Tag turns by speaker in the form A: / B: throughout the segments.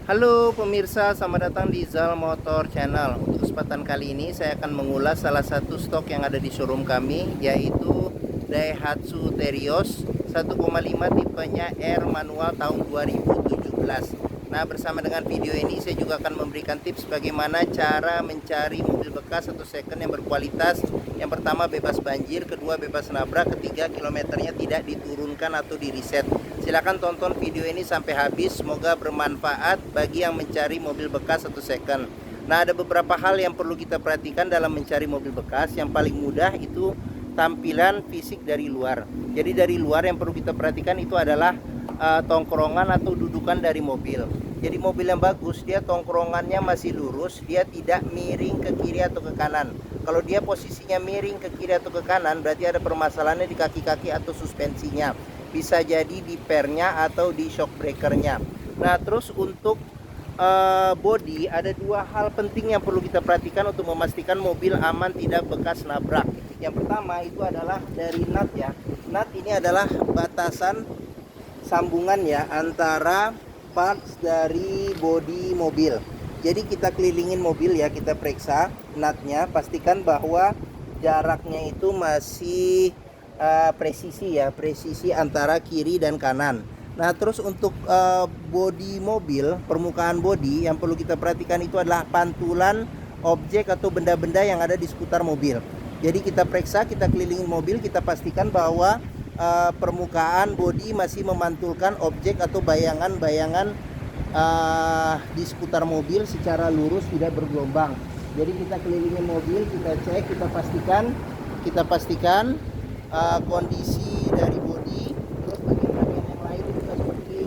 A: Halo pemirsa, selamat datang di Zal Motor Channel. Untuk kesempatan kali ini saya akan mengulas salah satu stok yang ada di showroom kami, yaitu Daihatsu Terios 1,5 tipenya R manual tahun 2017. Nah, bersama dengan video ini saya juga akan memberikan tips bagaimana cara mencari mobil bekas atau second yang berkualitas. Yang pertama, bebas banjir, kedua bebas nabrak, ketiga kilometernya tidak diturunkan atau di reset. Silahkan tonton video ini sampai habis, semoga bermanfaat bagi yang mencari mobil bekas atau second. Nah, ada beberapa hal yang perlu kita perhatikan dalam mencari mobil bekas. Yang paling mudah itu tampilan fisik dari luar. Jadi dari luar yang perlu kita perhatikan itu adalah tongkrongan atau dudukan dari mobil. Jadi mobil yang bagus, dia tongkrongannya masih lurus, dia tidak miring ke kiri atau ke kanan. Kalau dia posisinya miring ke kiri atau ke kanan, berarti ada permasalahannya di kaki-kaki atau suspensinya. Bisa jadi di pernya atau di shock breakernya. Nah, terus untuk body, ada dua hal penting yang perlu kita perhatikan untuk memastikan mobil aman tidak bekas nabrak. Yang pertama itu adalah dari nut ya. Nut ini adalah batasan sambungan ya antara parts dari bodi mobil. Jadi kita kelilingin mobil ya, kita periksa nutnya, pastikan bahwa jaraknya itu masih presisi ya, presisi antara kiri dan kanan. Nah, terus untuk bodi mobil, permukaan bodi yang perlu kita perhatikan itu adalah pantulan objek atau benda-benda yang ada di seputar mobil. Jadi kita periksa, kita kelilingin mobil, kita pastikan bahwa permukaan bodi masih memantulkan objek atau bayangan-bayangan di seputar mobil secara lurus, tidak bergelombang. Jadi kita kelilingin mobil, kita cek, kita pastikan kondisi dari bodi. Terus bagian-bagian yang lain juga seperti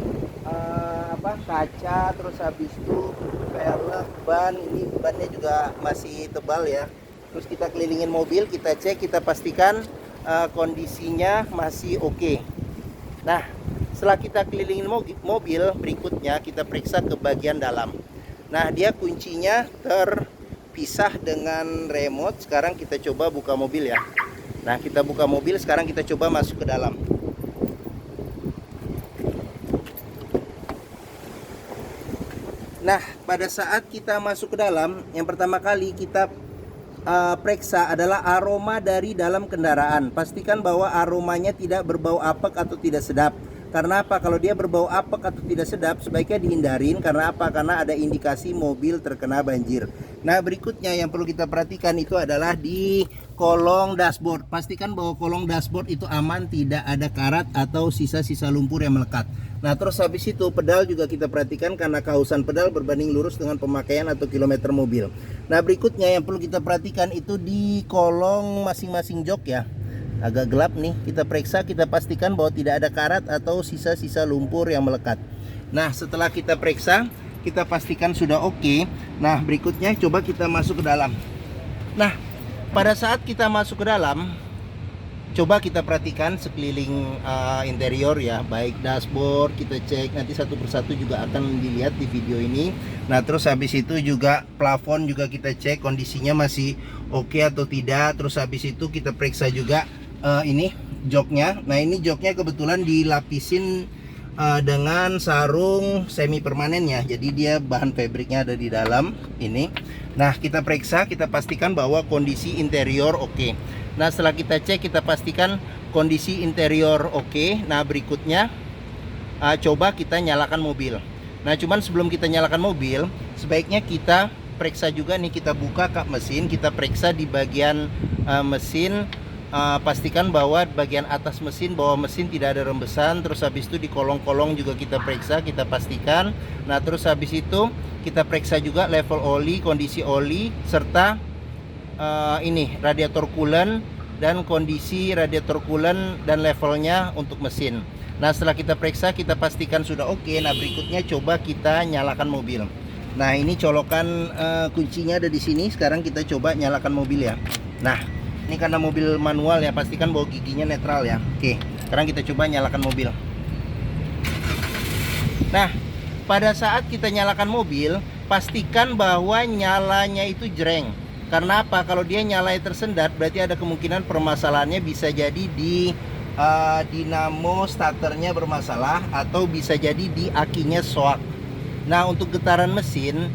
A: kaca, terus habis itu velg, ban, ini bannya juga masih tebal ya. Terus kita kelilingin mobil, kita cek, kita pastikan kondisinya masih oke. Nah, setelah kita kelilingin mobil, berikutnya kita periksa ke bagian dalam. Nah, dia kuncinya terpisah dengan remote. Sekarang kita coba buka mobil ya. Nah, kita buka mobil, sekarang kita coba masuk ke dalam. Nah, pada saat kita masuk ke dalam, yang pertama kali kita periksa adalah aroma dari dalam kendaraan. Pastikan bahwa aromanya tidak berbau apek atau tidak sedap. Karena apa? Kalau dia berbau apek atau tidak sedap, sebaiknya dihindarin. Karena apa? Karena ada indikasi mobil terkena banjir. Nah, berikutnya yang perlu kita perhatikan itu adalah di kolong dashboard. Pastikan bahwa kolong dashboard itu aman, tidak ada karat atau sisa-sisa lumpur yang melekat. Nah, terus habis itu pedal juga kita perhatikan karena kausan pedal berbanding lurus dengan pemakaian atau kilometer mobil. Nah, berikutnya yang perlu kita perhatikan itu di kolong masing-masing jok ya. Agak gelap nih, kita periksa, kita pastikan bahwa tidak ada karat atau sisa-sisa lumpur yang melekat. Nah, setelah kita periksa, kita pastikan sudah oke. Nah, berikutnya coba kita masuk ke dalam. Nah, pada saat kita masuk ke dalam, coba kita perhatikan sekeliling interior ya, baik dashboard kita cek, nanti satu persatu juga akan dilihat di video ini. Nah, terus habis itu juga plafon juga kita cek kondisinya masih oke atau tidak. Terus habis itu kita periksa juga ini joknya. Nah, ini joknya kebetulan dilapisin dengan sarung semi permanen ya, jadi dia bahan fabriknya ada di dalam ini. Nah, kita periksa, kita pastikan bahwa kondisi interior oke. Nah, setelah kita cek, kita pastikan kondisi interior oke. Nah, berikutnya coba kita nyalakan mobil. Nah, cuman sebelum kita nyalakan mobil, sebaiknya kita periksa juga nih, kita buka kap mesin, kita periksa di bagian mesin. Pastikan bahwa bagian atas mesin, bawah mesin tidak ada rembesan. Terus habis itu di kolong-kolong juga kita periksa, kita pastikan. Nah, terus habis itu kita periksa juga level oli, kondisi oli, serta ini radiator coolant dan kondisi radiator coolant dan levelnya untuk mesin. Nah, setelah kita periksa, kita pastikan sudah oke. Nah, berikutnya coba kita nyalakan mobil. Nah, ini colokan kuncinya ada di sini. Sekarang kita coba nyalakan mobil ya. Nah, ini karena mobil manual ya, pastikan bahwa giginya netral ya. Oke, sekarang kita coba nyalakan mobil. Nah, pada saat kita nyalakan mobil, pastikan bahwa nyalanya itu jreng. Karena apa? Kalau dia nyalanya tersendat, berarti ada kemungkinan permasalahannya bisa jadi di dinamo starternya bermasalah, atau bisa jadi di akinya soak. Nah, untuk getaran mesin,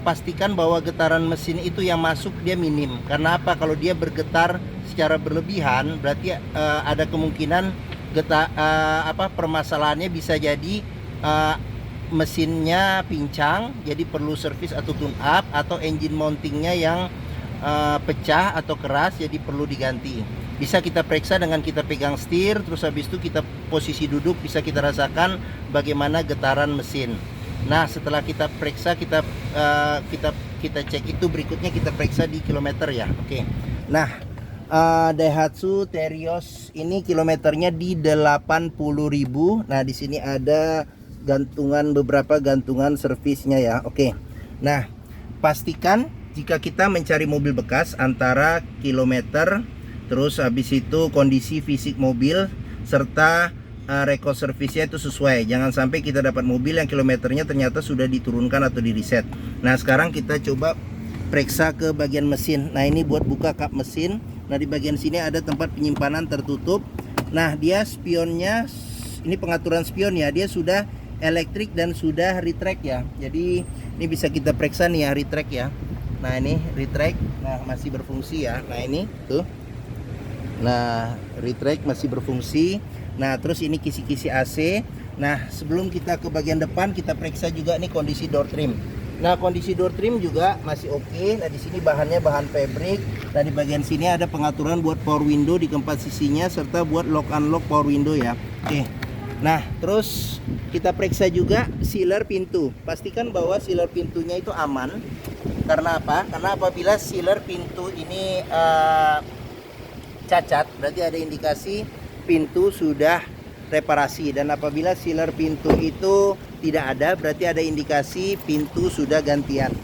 A: pastikan bahwa getaran mesin itu yang masuk dia minim. Karena apa? Kalau dia bergetar secara berlebihan, berarti ada kemungkinan permasalahannya bisa jadi mesinnya pincang, jadi perlu servis atau tune up, atau engine mountingnya yang pecah atau keras, jadi perlu diganti. Bisa kita periksa dengan kita pegang setir, terus habis itu kita posisi duduk, bisa kita rasakan bagaimana getaran mesin. Nah, setelah kita periksa, kita cek itu, berikutnya kita periksa di kilometer ya. Oke. Nah, Daihatsu Terios ini kilometernya di 80.000. Nah, di sini ada beberapa gantungan servisnya ya. Oke. Nah, pastikan jika kita mencari mobil bekas, antara kilometer, terus habis itu kondisi fisik mobil, serta rekod servisnya itu sesuai. Jangan sampai kita dapat mobil yang kilometernya ternyata sudah diturunkan atau di reset. Nah, sekarang kita coba periksa ke bagian mesin. Nah, ini buat buka kap mesin. Nah, di bagian sini ada tempat penyimpanan tertutup. Nah, dia spionnya, ini pengaturan spion ya, dia sudah elektrik dan sudah retract ya. Jadi ini bisa kita periksa nih ya, retract ya. Nah, ini retract, nah masih berfungsi ya. Nah, ini tuh, nah retract masih berfungsi. Nah, terus ini kisi-kisi AC. Nah, sebelum kita ke bagian depan, kita periksa juga nih kondisi door trim. Nah, kondisi door trim juga masih oke. Nah, di sini bahannya bahan fabric. Nah, di bagian sini ada pengaturan buat power window di keempat sisinya, serta buat lock unlock power window ya. Oke. Nah, terus kita periksa juga sealer pintu. Pastikan bahwa sealer pintunya itu aman. Karena apa? Karena apabila sealer pintu ini cacat, berarti ada indikasi pintu sudah reparasi. Dan apabila sealer pintu itu tidak ada, berarti ada indikasi pintu sudah gantian.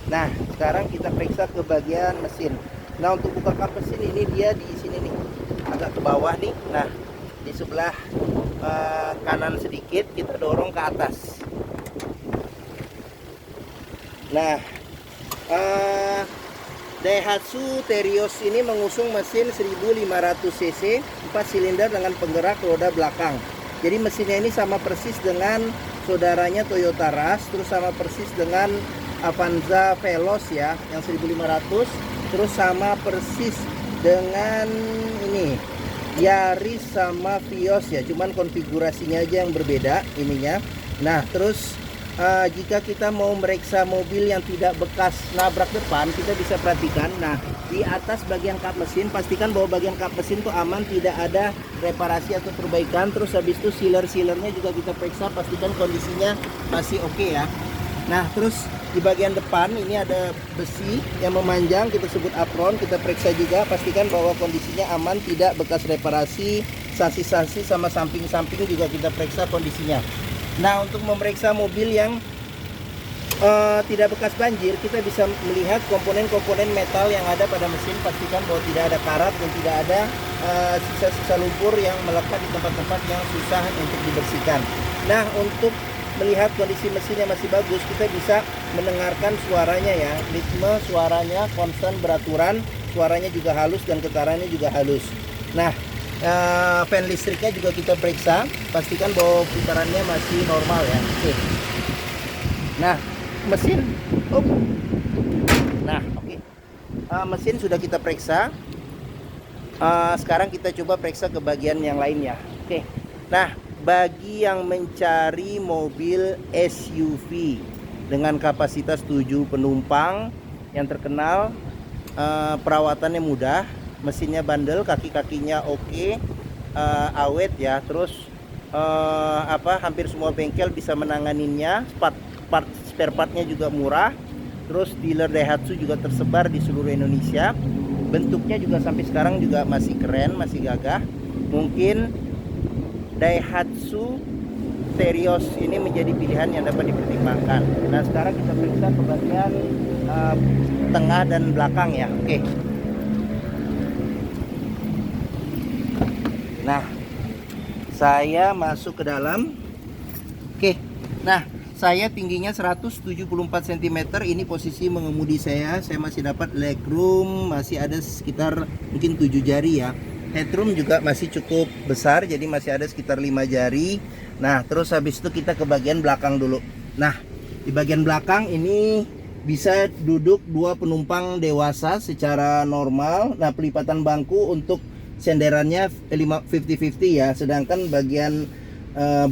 A: Nah, sekarang kita periksa ke bagian mesin. Nah, untuk buka kap mesin ini dia di sini nih, agak ke bawah nih. Nah, di sebelah kanan sedikit, kita dorong ke atas. Nah, Daihatsu Terios ini mengusung mesin 1500 cc 4 silinder dengan penggerak roda belakang. Jadi mesinnya ini sama persis dengan saudaranya Toyota Rush, terus sama persis dengan Avanza Veloz ya, yang 1500, terus sama persis dengan ini Yaris sama Vios ya, cuman konfigurasinya aja yang berbeda ininya. Nah, terus jika kita mau meriksa mobil yang tidak bekas nabrak depan, kita bisa perhatikan. Nah, di atas bagian kap mesin, pastikan bahwa bagian kap mesin itu aman, tidak ada reparasi atau perbaikan. Terus habis itu sealer-sealernya juga kita periksa, pastikan kondisinya masih oke ya. Nah, terus di bagian depan ini ada besi yang memanjang, kita sebut apron. Kita periksa juga, pastikan bahwa kondisinya aman, tidak bekas reparasi. Sasis-sasis sama samping-samping juga kita periksa kondisinya. Nah, untuk memeriksa mobil yang tidak bekas banjir, kita bisa melihat komponen-komponen metal yang ada pada mesin. Pastikan bahwa tidak ada karat dan tidak ada sisa-sisa lumpur yang melekat di tempat-tempat yang susah untuk dibersihkan. Nah, untuk melihat kondisi mesin yang masih bagus, kita bisa mendengarkan suaranya ya. Ritme suaranya konstan beraturan, suaranya juga halus dan getarannya juga halus. Nah, fan listriknya juga kita periksa, pastikan bahwa putarannya masih normal ya. Oke. Nah, mesin, mesin sudah kita periksa. Sekarang kita coba periksa ke bagian yang lainnya. Oke. Nah, bagi yang mencari mobil SUV dengan kapasitas 7 penumpang yang terkenal, perawatannya mudah. Mesinnya bandel, kaki-kakinya oke, awet ya. Terus hampir semua bengkel bisa menanganinya. Spare partnya juga murah. Terus dealer Daihatsu juga tersebar di seluruh Indonesia. Bentuknya juga sampai sekarang juga masih keren, masih gagah. Mungkin Daihatsu Terios ini menjadi pilihan yang dapat dipertimbangkan. Nah, sekarang kita periksa ke bagian tengah dan belakang ya. Oke. Nah, saya masuk ke dalam. Oke. Nah, saya tingginya 174 cm. Ini posisi mengemudi saya. Saya masih dapat legroom, masih ada sekitar mungkin 7 jari ya. Headroom juga masih cukup besar, jadi masih ada sekitar 5 jari. Nah, terus habis itu kita ke bagian belakang dulu. Nah, di bagian belakang ini bisa duduk 2 penumpang dewasa secara normal. Nah, pelipatan bangku untuk senderannya 50-50 ya, sedangkan bagian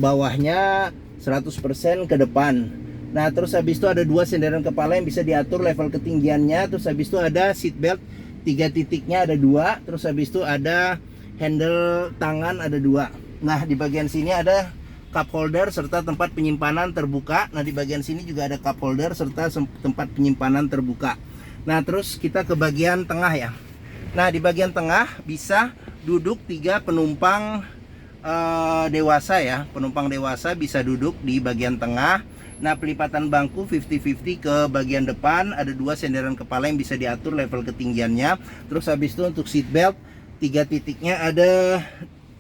A: bawahnya 100% ke depan. Nah, terus habis itu ada 2 senderan kepala yang bisa diatur level ketinggiannya. Terus habis itu ada seat belt 3 titiknya ada 2. Terus habis itu ada handle tangan ada 2. Nah, di bagian sini ada cup holder serta tempat penyimpanan terbuka. Nah, di bagian sini juga ada cup holder serta tempat penyimpanan terbuka. Nah, terus kita ke bagian tengah ya. Nah, di bagian tengah bisa duduk 3 penumpang dewasa ya. Penumpang dewasa bisa duduk di bagian tengah. Nah, pelipatan bangku 50-50 ke bagian depan. Ada 2 senderan kepala yang bisa diatur level ketinggiannya. Terus habis itu untuk seat belt 3 titiknya ada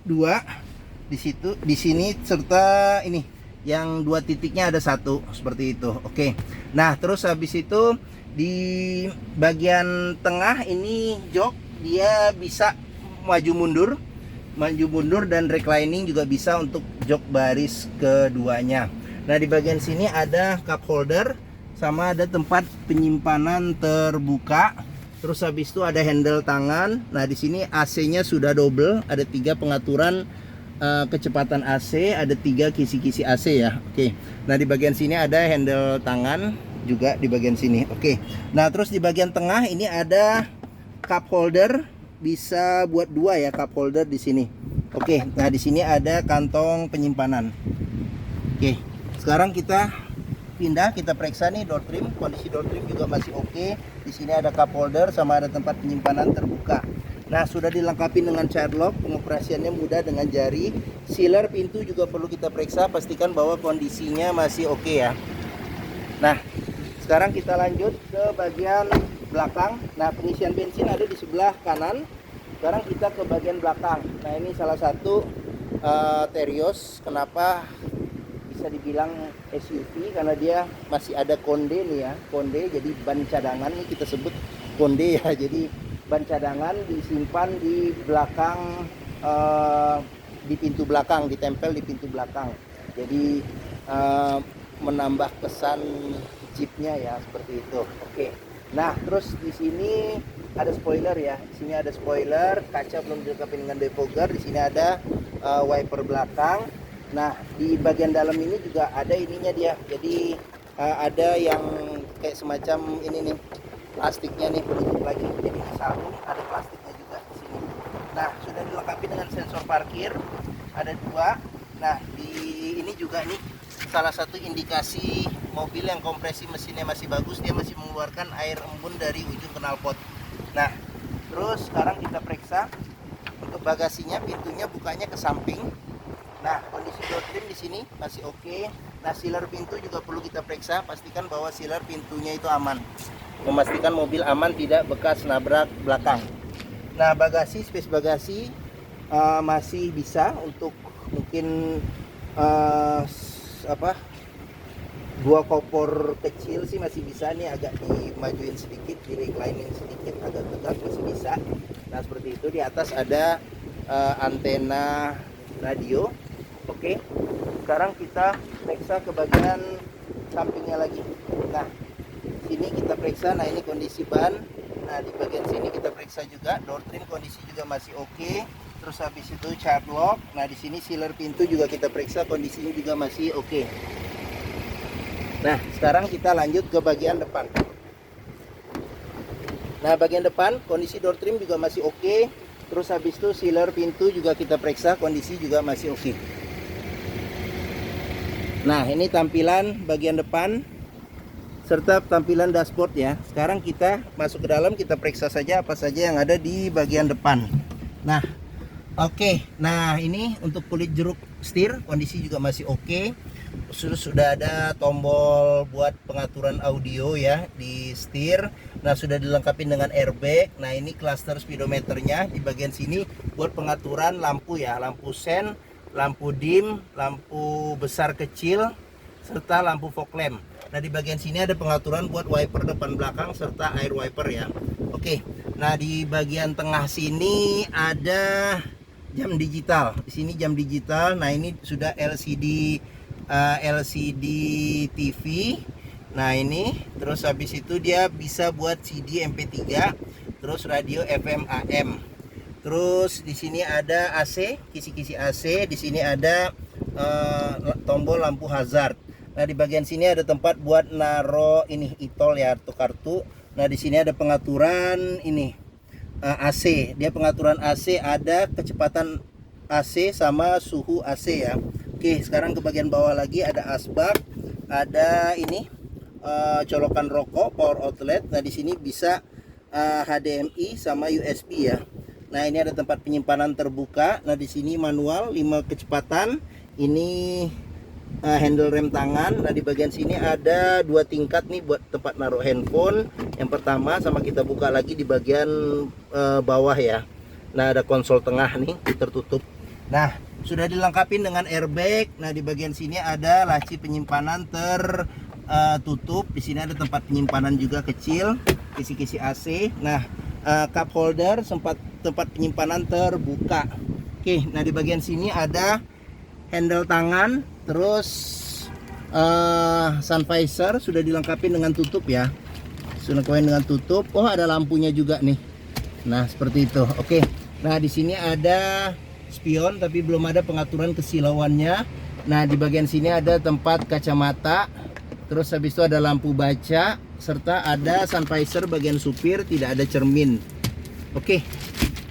A: 2 di situ, di sini, serta ini yang 2 titiknya ada 1 seperti itu. Oke. Nah, terus habis itu di bagian tengah ini jok, dia bisa maju mundur dan reclining juga bisa untuk jok baris keduanya. Nah, di bagian sini ada cup holder sama ada tempat penyimpanan terbuka. Terus habis itu ada handle tangan. Nah, di sini AC-nya sudah double, ada 3 pengaturan kecepatan AC, ada 3 kisi-kisi AC ya. Oke. Nah, di bagian sini ada handle tangan juga di bagian sini. Oke. Nah, terus di bagian tengah ini ada cup holder, bisa buat 2 ya cup holder di sini. Oke. Nah, di sini ada kantong penyimpanan. Oke. Sekarang kita pindah, kita periksa nih door trim. Kondisi door trim juga masih oke. Di sini ada cup holder sama ada tempat penyimpanan terbuka. Nah, sudah dilengkapi dengan child lock, pengoperasiannya mudah dengan jari. Sealer pintu juga perlu kita periksa, pastikan bahwa kondisinya masih oke ya. Nah, sekarang kita lanjut ke bagian belakang. Nah, pengisian bensin ada di sebelah kanan. Sekarang kita ke bagian belakang. Nah, ini salah satu Terios. Kenapa bisa dibilang SUV? Karena dia masih ada konde nih ya, konde. Jadi ban cadangan nih kita sebut konde ya. Jadi ban cadangan disimpan di belakang, di pintu belakang, ditempel di pintu belakang. Jadi menambah kesan jeepnya ya, seperti itu. Oke. Nah, terus di sini ada spoiler ya. Di sini ada spoiler, kaca belum dilengkapi dengan defogger. Di sini ada wiper belakang. Nah, di bagian dalam ini juga ada ininya dia. Jadi ada yang kayak semacam ini nih, plastiknya nih, penutup lagi. Jadi di samping ada plastiknya juga di sini. Nah, sudah dilengkapi dengan sensor parkir, ada 2. Nah, di ini juga nih salah satu indikasi mobil yang kompresi mesinnya masih bagus, dia masih mengeluarkan air embun dari ujung knalpot. Nah, terus sekarang kita periksa untuk bagasinya, pintunya bukanya ke samping. Nah, kondisi door trim di sini masih oke. Nah, sealer pintu juga perlu kita periksa, pastikan bahwa sealer pintunya itu aman. Memastikan mobil aman, tidak bekas nabrak belakang. Nah, bagasi, space bagasi masih bisa untuk mungkin 2 kompor kecil sih masih bisa nih, agak dimajuin sedikit, di reclining sedikit, agak tegak masih bisa. Nah, seperti itu. Di atas ada antena radio. Oke. Sekarang kita periksa ke bagian sampingnya lagi. Nah, sini kita periksa. Nah, ini kondisi ban. Nah, di bagian sini kita periksa juga door trim, kondisi juga masih oke. Terus habis itu child lock. Nah, di sini sealer pintu juga kita periksa, kondisinya juga masih oke. Nah, sekarang kita lanjut ke bagian depan. Nah, bagian depan kondisi door trim juga masih oke. Terus habis itu sealer pintu juga kita periksa, kondisi juga masih oke. Nah, ini tampilan bagian depan serta tampilan dashboard ya. Sekarang kita masuk ke dalam, kita periksa saja apa saja yang ada di bagian depan. Nah, oke. Nah, ini untuk kulit jeruk setir, kondisi juga masih oke. Sudah ada tombol buat pengaturan audio ya di setir. Nah, sudah dilengkapi dengan airbag. Nah, ini cluster speedometernya di bagian sini buat pengaturan lampu ya, lampu sen, lampu dim, lampu besar kecil, serta lampu fog lamp. Nah, di bagian sini ada pengaturan buat wiper depan belakang serta air wiper ya. Oke. Nah, di bagian tengah sini ada jam digital. Di sini jam digital. Nah, ini sudah LCD LCD TV. Nah ini, terus habis itu dia bisa buat CD MP3, terus radio FM AM. Terus di sini ada AC, kisi-kisi AC. Di sini ada tombol lampu hazard. Nah di bagian sini ada tempat buat naro ini e-tol ya, kartu. Nah di sini ada pengaturan ini AC. Dia pengaturan AC, ada kecepatan AC sama suhu AC ya. Oke, sekarang ke bagian bawah lagi ada asbak, ada ini colokan rokok, power outlet. Nah di sini bisa HDMI sama USB ya. Nah ini ada tempat penyimpanan terbuka. Nah di sini manual 5 kecepatan. Ini handle rem tangan. Nah di bagian sini ada 2 tingkat nih buat tempat naruh handphone. Yang pertama, sama kita buka lagi di bagian bawah ya. Nah ada konsol tengah nih tertutup. Nah sudah dilengkapi dengan airbag. Nah di bagian sini ada laci penyimpanan tertutup. Di sini ada tempat penyimpanan juga kecil, kisi-kisi AC. Nah cup holder, tempat penyimpanan terbuka. Oke, nah di bagian sini ada handle tangan, terus sun visor sudah dilengkapi dengan tutup ya. Sudah dilengkapi dengan tutup. Oh ada lampunya juga nih. Nah seperti itu. Oke, nah di sini ada spion tapi belum ada pengaturan kesilauannya. Nah di bagian sini ada tempat kacamata. Terus habis itu ada lampu baca, serta ada sun visor bagian supir, tidak ada cermin. Oke,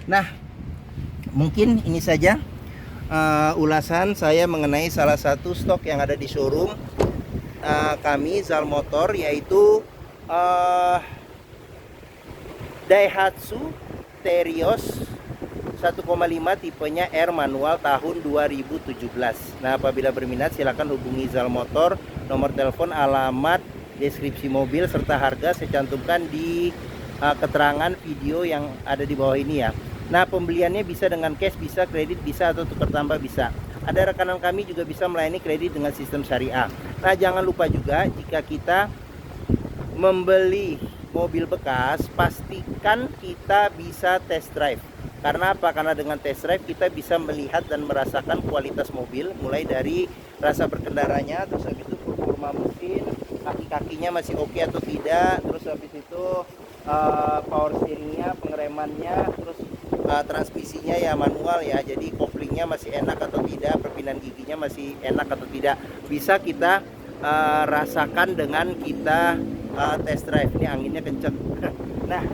A: nah mungkin ini saja ulasan saya mengenai salah satu stok yang ada di showroom kami Zal Motor, yaitu Daihatsu Terios 1,5 tipenya R manual tahun 2017. Nah apabila berminat silakan hubungi Zal Motor. Nomor telepon, alamat, deskripsi mobil serta harga saya cantumkan di keterangan video yang ada di bawah ini ya. Nah pembeliannya bisa dengan cash, bisa kredit, bisa atau tukar tambah bisa. Ada rekanan kami juga bisa melayani kredit dengan sistem syariah. Nah jangan lupa juga jika kita membeli mobil bekas, pastikan kita bisa test drive. Karena apa? Karena dengan test drive kita bisa melihat dan merasakan kualitas mobil, mulai dari rasa berkendaranya, terus habis itu performa mesin, kaki-kakinya masih oke atau tidak, terus habis itu power steeringnya, pengeremannya, terus transmisinya ya manual ya, jadi koplingnya masih enak atau tidak, perpindahan giginya masih enak atau tidak, bisa kita rasakan dengan kita test drive. Ini anginnya kenceng. Nah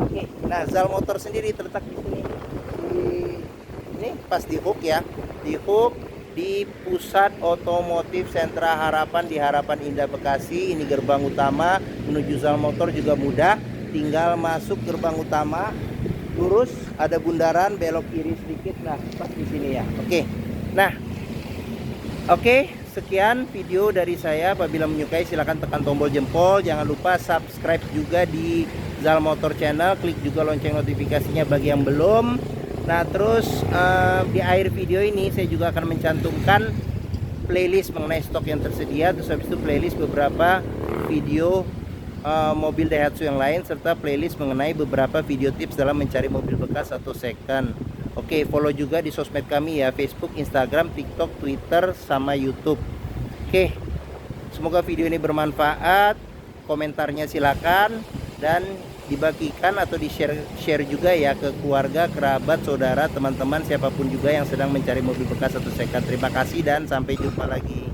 A: oke. Nah Zal Motor sendiri terletak di sini, ini pas di hook ya, di hook di Pusat Otomotif Sentra Harapan di Harapan Indah Bekasi. Ini gerbang utama menuju Zal Motor juga mudah, tinggal masuk gerbang utama, lurus ada bundaran, belok kiri sedikit, nah pas di sini ya. Oke. Nah oke, sekian video dari saya. Apabila menyukai silahkan tekan tombol jempol, jangan lupa subscribe juga di Zal Motor Channel, klik juga lonceng notifikasinya bagi yang belum. Nah terus di akhir video ini saya juga akan mencantumkan playlist mengenai stok yang tersedia, terus habis itu playlist beberapa video mobil Daihatsu yang lain, serta playlist mengenai beberapa video tips dalam mencari mobil bekas atau second. Oke, follow juga di sosmed kami ya, Facebook, Instagram, TikTok, Twitter, sama YouTube. Oke, semoga video ini bermanfaat. Komentarnya silakan dan dibagikan atau di-share juga ya ke keluarga, kerabat, saudara, teman-teman, siapapun juga yang sedang mencari mobil bekas atau second. Terima kasih dan sampai jumpa lagi.